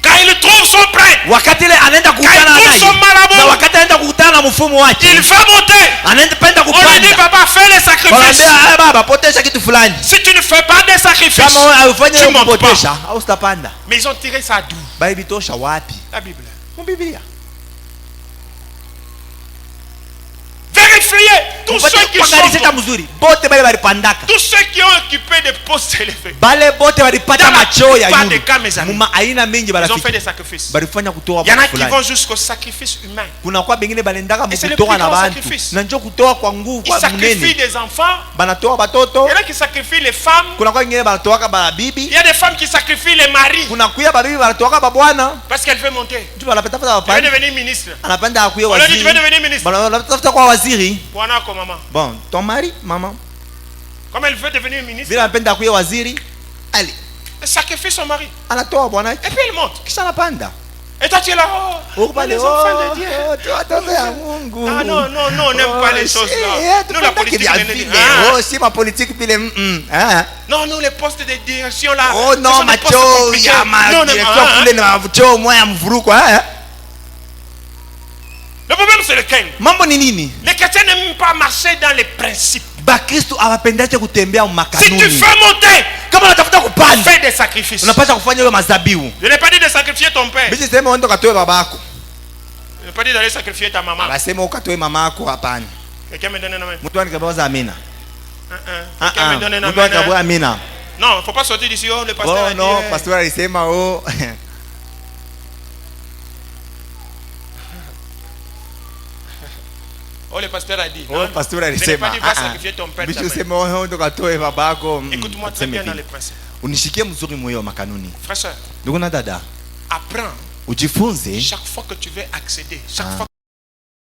Quand il trouve son prêtre, Wakati ile anaenda kukutana Quand il trouve son naye marabout, na wakati anaenda kukutana na mfumo il wake, veut monter. anaenda penda On lui dit, kupanda. papa, fais les sacrifices. Wanaambia baba, potesha kitu fulani. Si tu ne fais pas des sacrifices, Kama wewe ufanye tu hiyo montes kupotesha au utapanda. mais ils ont tiré ça d'où? Bali tosha wapi? La Bible. Mu Biblia. Vérifiez tous ceux qui Pangalisha sont, mzuri. Bote bale balipandaka. tous ceux qui ont occupé des postes élevés. Bale bote balipata Dans la macheo ya plupart yulu. des cas, mes amis, Muma aina mingi Ils ont fait barafiki. des sacrifices. Balifanya kutoa Il y en a kwa qui vont fulani. jusqu'au sacrifice humain. Kuna kwa bengine balendaka Et c'est le mkutoa plus na grand bantu. sacrifice. Na njoo kutoa kwa nguvu Ils kwa sacrifient mnene. des enfants. Banatoa batoto. Il y en a qui sacrifient les femmes. Kuna kwa wengine banatoa ba Il bibi. y a des femmes qui sacrifient les maris Kuna kuya babibi banatoa ba bwana. parce qu'elle veut monter. Tu wanapata pata Elle veut wapani. devenir ministre. Anapenda akuye On leur dit, tu veux waziri. devenir ministre. Banatafuta kwa waziri. Bwana kwa maman. Bon, ton mari, maman. Comme elle veut devenir ministre, Bila anapenda akuye waziri. Allez, elle sacrifie son mari. anatoa bwana Et puis elle monte. kisha anapanda. Et toi tu es là, oh, Pale, les enfants de Dieu. watoto ya Mungu. Ah non, non, non, on n'aime pas les choses là. Nous la politique, vya on aime vile. pas. Oh, si ma politique vile ah. Non, nous les postes de direction là. Oh ce non, sont des postes macho compliqués. ya ma Non, non, direction kule na macho moya ya mvuruko ah. Le problème c'est lequel? Mambo ni nini? Les chrétiens n'aiment pas marcher dans les principes. Bakristo hawapendaje kutembea Si makanuni. tu fais monter, Kama unatafuta kupanda, fais des sacrifices. unapaswa kufanya hiyo mazabihu. Je n'ai pas dit de sacrifier ton père. Bisi sema uende katoe babako. Je n'ai pas dit d'aller sacrifier ta maman. Abasema ukatoe mamako hapana. Quelqu'un me donne une main. Mtu anikabaza amina. Quelqu'un me donne une Mtu anikabaza main. amina. Non, il ne faut pas sortir d'ici. Oh, le pasteur a Oh dit. no, pastor alisema oh. Oh, le pasteur a dit. Oh, Non, pastor je n'ai alisema. pas dit va sacrifier ton père. ta Bishi mère. useme oh ndo katoe babako. Écoute-moi très bien dans les principes. Unishikie mzuri moyo makanuni. Frère, soeur, Ndugu na dada, apprends ujifunze chaque fois que tu veux accéder, chaque fois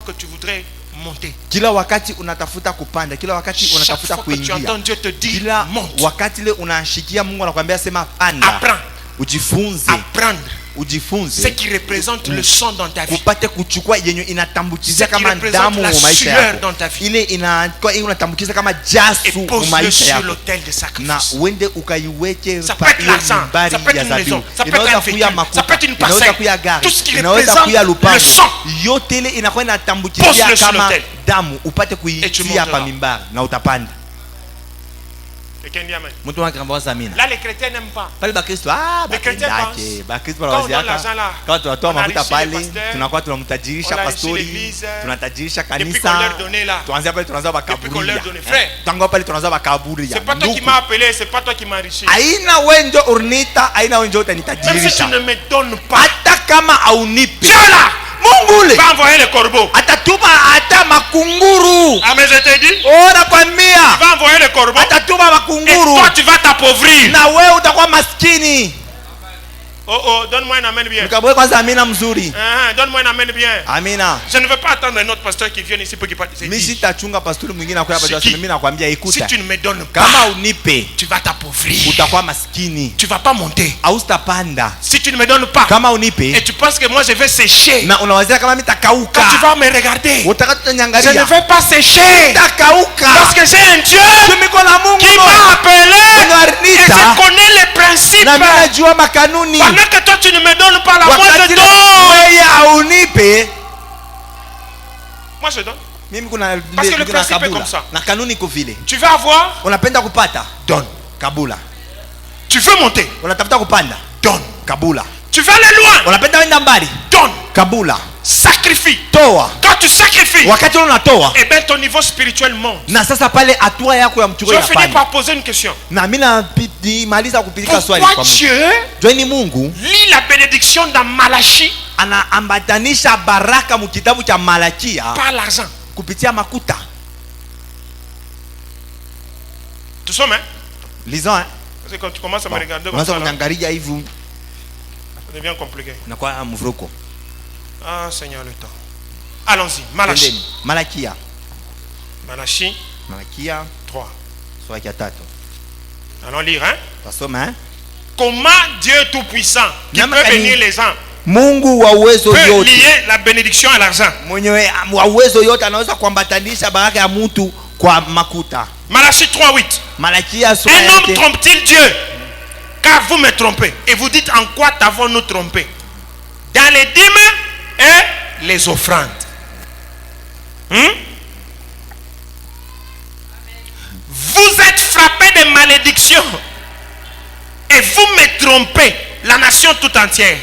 que tu voudrais monter, kila wakati unatafuta kupanda, kila wakati chaque unatafuta fois que tu kuingia, entends Dieu te dire kila monte, wakati ile unashikia Mungu anakuambia sema panda, apprends, ujifunze, apprendre ce ujifunze qui représente le sang dans ta vie. upate kuchukua yenye inatambukizia Ce qui kama représente damu la mu maisha sueur yako, dans ta vie. ile inatambukiza kama Et jasu mu pose-le maisha sur yako, l'autel de na sacrifice. uende ukaiweke Ça pa peut être hiyo l'argent, mimbari ça peut être ya une zabibu. maison, ça peut être Inaweza un kuya véhicule, makuta, ça peut être une inaweza parcelle. kuya gari, Tout ce qui inaweza représente kuya le lupango, sang. yote ile inakuwa Pose-le inatambukizia sur kama l'autel. damu, upate Et tu kuitia monteras. pa mimbari na utapanda. Quelqu'un dit amen. Mtu anakambaza amina. Là, les chrétiens n'aiment pas. Pale Bakristo Les chrétiens bakendake, pensent, Bakristo quand on donne wanawaziaka l'argent là, kama tunatoa on mafuta enrichit pale, les pasteurs, tunakuwa on tunamtajirisha enrichit pastori, l'église, tunatajirisha depuis qu'on kanisa, leur donnait là. tuanzia pale tunaanza Depuis qu'on leur bakaburia. donnait. Frère, Tangu pale tunaanza bakaburia. c'est pas toi qui m'as appelé, c'est pas toi qui m'as enrichi. Aina wenjo urnita, aina wenjo Même si tu utanitajirisha. ne me donnes pas, Hata kama aunipe. Dieu là, Mungu ule va envoyer les corbeaux. atatuma hata makunguru. Amen, je t'ai dit. Oh, nakwambia Va envoyer les corbeaux. atatuma Et makunguru. toi, tu vas t'appauvrir. Na wewe utakuwa maskini. Oh, donne-moi un amen bien. Mkabwe kwanza amina mzuri. Donne-moi un amen bien. Amina. Je ne veux pas attendre un autre pasteur qui vienne ici pour qu'il parle. Mimi sitachunga pastori mwingine akuya hapa Siki. mimi nakwambia Si ikuta. tu ne me donnes pas, Kama unipe tu vas t'appauvrir. utakuwa maskini. Tu vas pas monter. Haustapanda. Si tu ne me donnes pas, Kama unipe et tu penses que moi je vais sécher, na unawazia kama mitakauka. quand tu vas me regarder, Utaka je tutanyangalia. ne vais pas sécher. Mitakauka. Parce que j'ai un Dieu Tumiko na Mungu qui m'a appelé et Unarnita. je connais les principes. na mimi najua makanuni. Pendant que toi tu ne me donnes pas la moindre Wakati don, wewe haunipe, moi je donne. mimi kuna Parce que le kuna principe est kabula. comme ça. Na kanuni iko vile. Tu veux avoir, Unapenda kupata? donne. Kabula. Tu veux monter, Unatafuta kupanda? donne. Kabula. Tu veux aller loin, Unapenda kwenda mbali? donne. Kabula. Sacrifie. Toa. Quand tu sacrifies, Wakati unatoa, eh bien ton niveau spirituel monte. na sasa pale hatua yako ya mchukua Je vais finir inapanda. par poser une question. Na mimi namaliza kupilika swali Pourquoi kwa Mungu. Dieu Joini Mungu lit la bénédiction dans Malachie anaambatanisha baraka mu kitabu cha Malakia par l'argent? kupitia makuta. Tu sais, hein? Lisons hein. Parce que quand tu commences à me regarder comme Unaanza ça, là, kuniangalia hivi ça devient compliqué. na kwa mvuruko. Ah, Seigneur, le temps. Allons-y. Malachie. Twendeni. Malakia. Malachie Malakia 3. sura ya 3. Allons lire, hein? Tasoma hein. Comment Dieu Tout-Puissant, qui Nama peut kani- bénir les gens, Mungu wa uwezo peut yote. lier la bénédiction à l'argent. Mwenyewe wa uwezo yote anaweza kuambatanisha baraka ya mtu kwa makuta. Malachie 3:8. Malakia sura Un homme yake. trompe-t-il Dieu? Car vous me trompez. Et vous dites, en quoi t'avons-nous trompé? Dans les dîmes et les offrandes. Vous êtes frappés de malédiction. Et vous me trompez, la nation tout entière.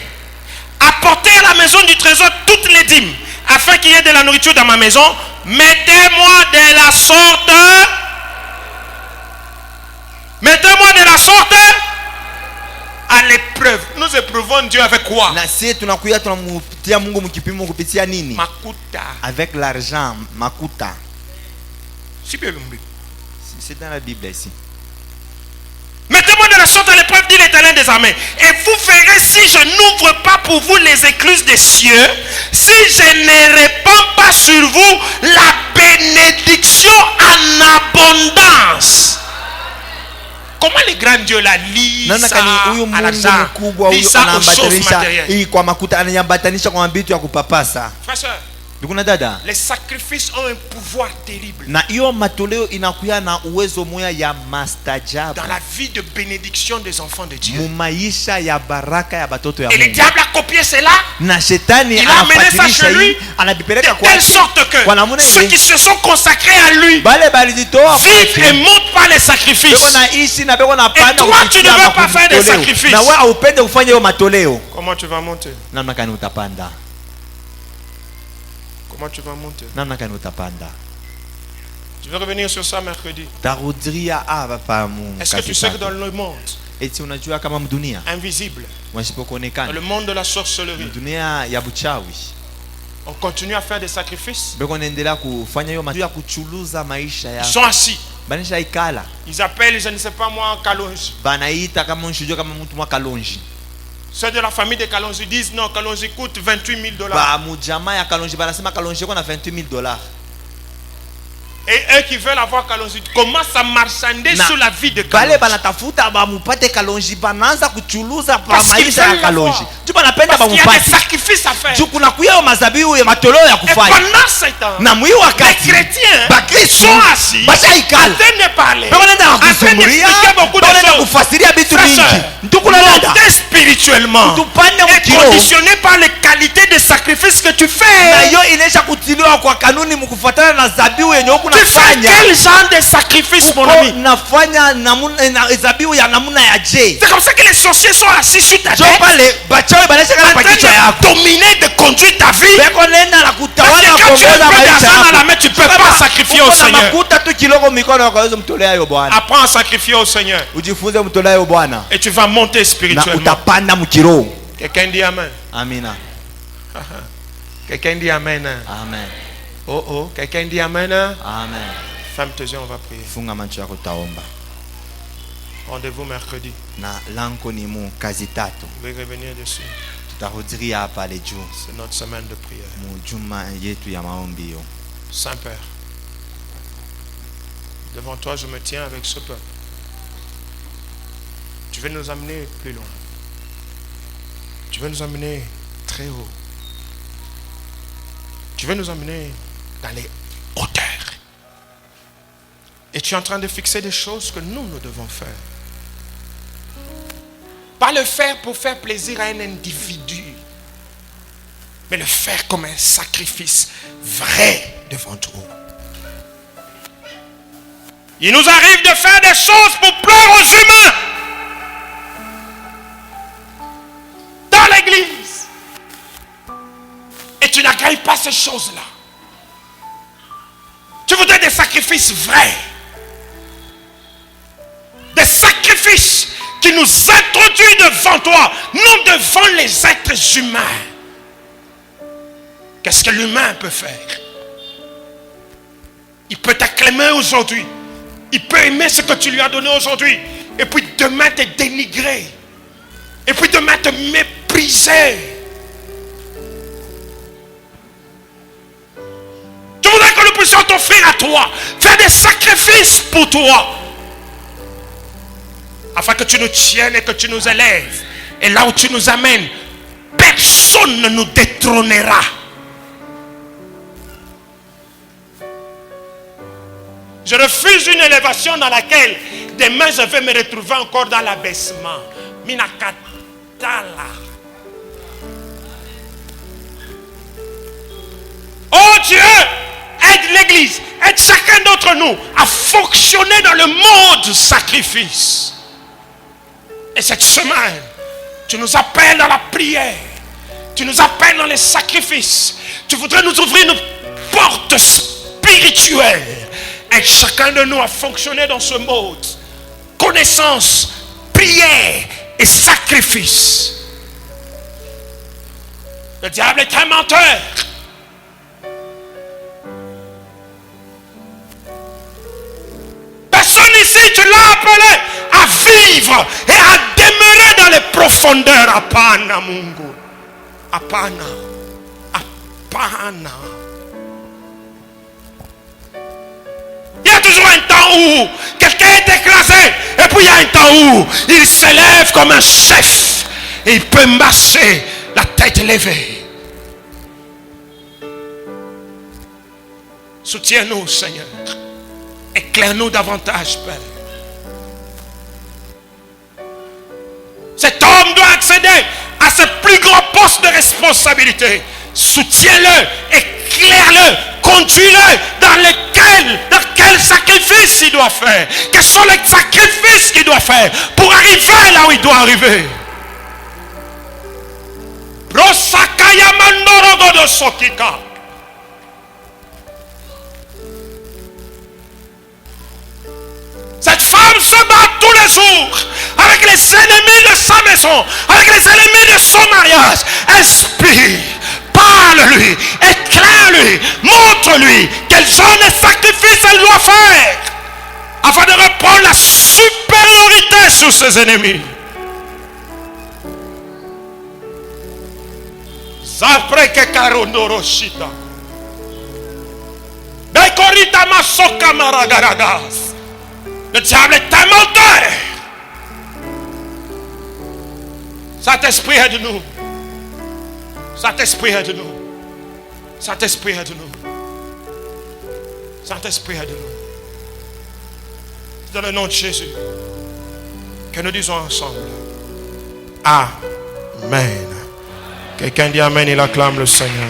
Apportez à la maison du trésor toutes les dîmes, afin qu'il y ait de la nourriture dans ma maison. Mettez-moi de la sorte. Mettez-moi de la sorte à l'épreuve. Nous éprouvons Dieu avec quoi? Na sisi tunakuya tunamtia Mungu mkipimo kupitia nini? Makuta. Avec l'argent, makuta. Si bien. C'est dans la Bible ici. Mettez-moi de la sorte à l'épreuve, dit l'Éternel des armées. Et vous verrez si je n'ouvre pas pour vous les écluses des cieux, si je ne répands pas sur vous la bénédiction en abondance. Comment les grands dieux la lisent Naona kani huyu à Mungu l'argent, mkubwa huyu lisent aux choses anaambatanisha matérielles. hii kwa makuta, ananyambatanisha kwa vitu ya kupapasa. Frère, sœur, Ndugu na dada, les sacrifices ont un pouvoir terrible na hiyo matoleo inakuya na uwezo moya ya mastajabu dans la vie de bénédiction des enfants de Dieu. mu maisha ya baraka ya batoto ya Et le Mungu. diable a copié cela Na shetani Il a amené ça anafuatilisha chez lui hii, anavipeleka de kwa telle sorte que kwa namuna ceux ile qui se sont consacrés à lui bale balijitoa vivent et montent par les beko sacrifices. naishi na beko napanda Et toi, tu ne veux pas faire des sacrifices. na wewe haupende kufanya hiyo matoleo. Comment tu vas monter? Namna gani utapanda? Comment tu vas monter? Namna gani utapanda? Je vais revenir sur ça mercredi. Tarudia hapa Mungu. Est-ce que tu sais que dans le monde eti unajua kama mdunia invisible, dans wasipokuonekana le monde de la sorcellerie, dunia ya buchawi on continue à faire des sacrifices? beko naendelea kufanya hiyo matoleo ya kuchuluza maisha Ils ya sont assis. banisha ikala Ils appellent, je ne sais pas moi, Kalonji. banaita kama unshujua kama mtu mwa Kalonji. Ceux de la famille de Kalonji disent non, Kalonji coûte 28 000 $. Ba mujama ya Kalonji banasema Kalonji kwa na 28 000 $. Et eux qui veulent avoir Kalonji commencent à marchander Na sur la vie de bale Kalonji. banatafuta bamupate Kalonji, banaanza kuchuluza pa Parce qu'ils maisha ya veulent Kalonji. l'avoir. Tu banapenda Parce qu'il y a des bamupate. sacrifices à faire. Tu kuna kuya mazabihu ya matoleo ya Et kufanya. pendant ce temps, Na mwi les wakati chrétiens Bakristo sont assis en bashaikala. train de parler, Beko nenda en train kusumulia, d'expliquer beaucoup de beko nenda choses. kufasiria vitu Frère, mingi. sœur, Ndugu na dada, monter spirituellement tupande est mkiro. conditionné par les qualités de sacrifice que tu Na fais. hiyo inaisha kutiliwa kwa kanuni mkufuatana na zabihu yenye huku Tu fais nafanya. quel genre de sacrifice, mon ami? Nafanya namuna na zabihu ya namuna ya je. C'est comme ça que les sorciers sont assis sur ta Jo tête, pale bachawi banesha en kana train pakichwa yako. de dominer, de conduire ta vie. Beko nenda na Parce kutawala que quand tu as un kuongoza peu maisha d'argent dans la yako. main, tu ne peux pas sacrifier au Uko na Seigneur. makuta tu kidogo mikono ukaweza mtolea yo Bwana. Apprends à sacrifier au Seigneur Ujifunze mtolea yo Bwana. et tu vas monter Na spirituellement. utapanda mkiro. Quelqu'un dit Amen. Amina. Quelqu'un dit Amen. Amen. Oh oh, quelqu'un dit Amen. Amen. Ferme tes yeux, on va prier. Funga macho yako taomba. Rendez-vous mercredi. Na lanko ni mu kazi tatu. Je vais revenir dessus. Tutahudiria hapa le juu. C'est notre semaine de prière. Mu juma yetu ya maombi yo. Saint-Père, devant toi je me tiens avec ce peuple. Tu veux nous amener plus loin. Tu veux nous amener très haut. Tu veux nous amener dans les hauteurs. Et tu es en train de fixer des choses que nous devons faire. Pas le faire pour faire plaisir à un individu, mais le faire comme un sacrifice vrai devant toi. Il nous arrive de faire des choses pour plaire aux humains. Dans l'église. Et tu n'agrées pas ces choses-là. Tu voudrais des sacrifices vrais. Des sacrifices qui nous introduisent devant toi, non devant les êtres humains. Qu'est-ce que l'humain peut faire? Il peut t'acclamer aujourd'hui. Il peut aimer ce que tu lui as donné aujourd'hui. Et puis demain te dénigrer. Et puis demain te mépriser. Je voudrais que nous puissions t'offrir à toi. Faire des sacrifices pour toi. Afin que tu nous tiennes et que tu nous élèves. Et là où tu nous amènes, personne ne nous détrônera. Je refuse une élévation dans laquelle demain je vais me retrouver encore dans l'abaissement. Minakatala. Oh Dieu, aide l'église, aide chacun d'entre nous à fonctionner dans le mode sacrifice. Et cette semaine, tu nous appelles dans la prière. Tu nous appelles dans les sacrifices. Tu voudrais nous ouvrir une porte spirituelle. Aide chacun de nous à fonctionner dans ce mode. Connaissance, prière et sacrifice. Le diable est un menteur. Personne ici, tu l'as appelé à vivre et à demeurer dans les profondeurs. Apana Mungu. Apana. Apana. Il y a toujours un temps où quelqu'un est écrasé. Et puis il y a un temps où il s'élève comme un chef. Et il peut marcher la tête levée. Soutiens-nous, Seigneur. Éclaire-nous davantage, Père. Cet homme doit accéder à ce plus grand poste de responsabilité. Soutiens-le, éclaire-le, conduis-le dans quel sacrifice il doit faire. Quels sont les sacrifices qu'il doit faire pour arriver là où il doit arriver. Cette femme se bat tous les jours avec les ennemis de sa maison, avec les ennemis de son mariage. Inspire, parle-lui, éclaire-lui, montre-lui quels sont les sacrifices qu'elle doit faire afin de reprendre la supériorité sur ses ennemis. Zapreke karondoroshita. Bekorita masoka maragaradas. Le diable est un menteur. Saint-Esprit aide-nous. Saint-Esprit aide-nous. Saint-Esprit aide-nous. Saint-Esprit aide-nous. Dans le nom de Jésus, que nous disons ensemble. Amen. Quelqu'un dit Amen, il acclame le Seigneur.